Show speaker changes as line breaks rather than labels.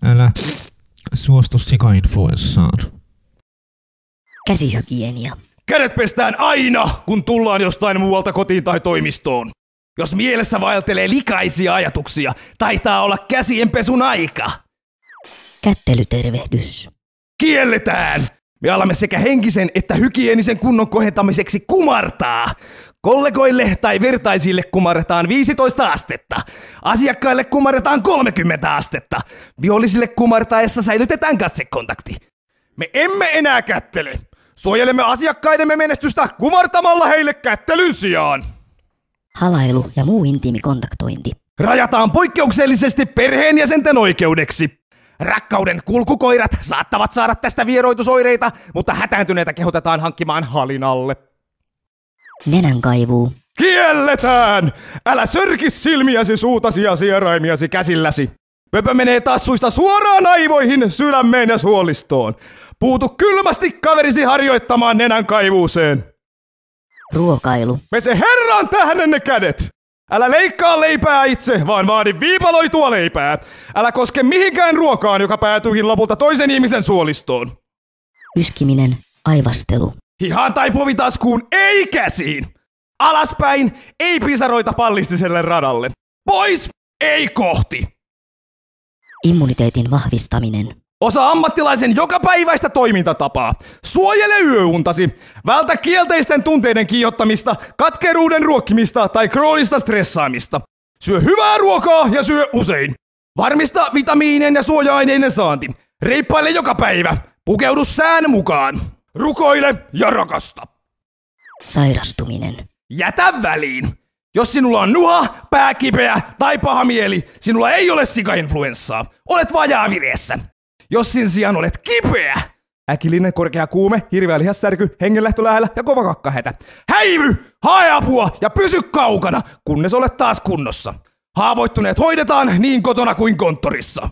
Älä suostu sikainfluenssaan.
Käsihygienia.
Kädet pestään aina, kun tullaan jostain muualta kotiin tai toimistoon. Jos mielessä vaeltelee likaisia ajatuksia, taitaa olla käsienpesun aika.
Kättelytervehdys.
Kielletään! Me alamme sekä henkisen että hygienisen kunnon kohentamiseksi kumartaa. Kollegoille tai vertaisille kumarretaan 15 astetta. Asiakkaille kumarretaan 30 astetta. Vihollisille kumartaessa säilytetään katsekontakti. Me emme enää kättele. Suojelemme asiakkaidemme menestystä kumartamalla heille kättelyn sijaan.
Halailu ja muu intiimi kontaktointi.
Rajataan poikkeuksellisesti perheenjäsenten oikeudeksi. Rakkauden kulkukoirat saattavat saada tästä vieroitusoireita, mutta hätääntyneitä kehotetaan hankkimaan halinalle.
Nenänkaivuu.
Kielletään! Älä sörki silmiäsi, suutasi ja sieraimiasi käsilläsi. Pöpö menee tassuista suoraan aivoihin, sydämeen ja suolistoon. Puutu kylmästi kaverisi harjoittamaan nenänkaivuuseen.
Ruokailu.
Pese herran tähden ne kädet! Älä leikkaa leipää itse, vaan vaadi viipaloitua leipää. Älä koske mihinkään ruokaan, joka päätyykin lopulta toisen ihmisen suolistoon.
Yskiminen. Aivastelu.
Hihaan tai povitaskuun, ei käsiin! Alaspäin, ei pisaroita pallistiselle radalle. Pois, ei kohti!
Immuniteetin vahvistaminen.
Osa ammattilaisen jokapäiväistä toimintatapaa. Suojele yöuntasi. Vältä kielteisten tunteiden kiihottamista, katkeruuden ruokkimista tai kroonista stressaamista. Syö hyvää ruokaa ja syö usein. Varmista vitamiinien ja suoja-aineiden saanti. Reippaile joka päivä. Pukeudu sään mukaan. Rukoile ja rakasta.
Sairastuminen.
Jätä väliin. Jos sinulla on nuha, pää kipeä tai paha mieli, sinulla ei ole sikainfluenssaa. Olet vajaavireessä. Jos sen sijaan olet kipeä, äkillinen korkea kuume, hirveä lihassärky, hengenlähtö lähellä ja kova kakkahätä. Häivy, hae apua ja pysy kaukana, kunnes olet taas kunnossa. Haavoittuneet hoidetaan niin kotona kuin konttorissa.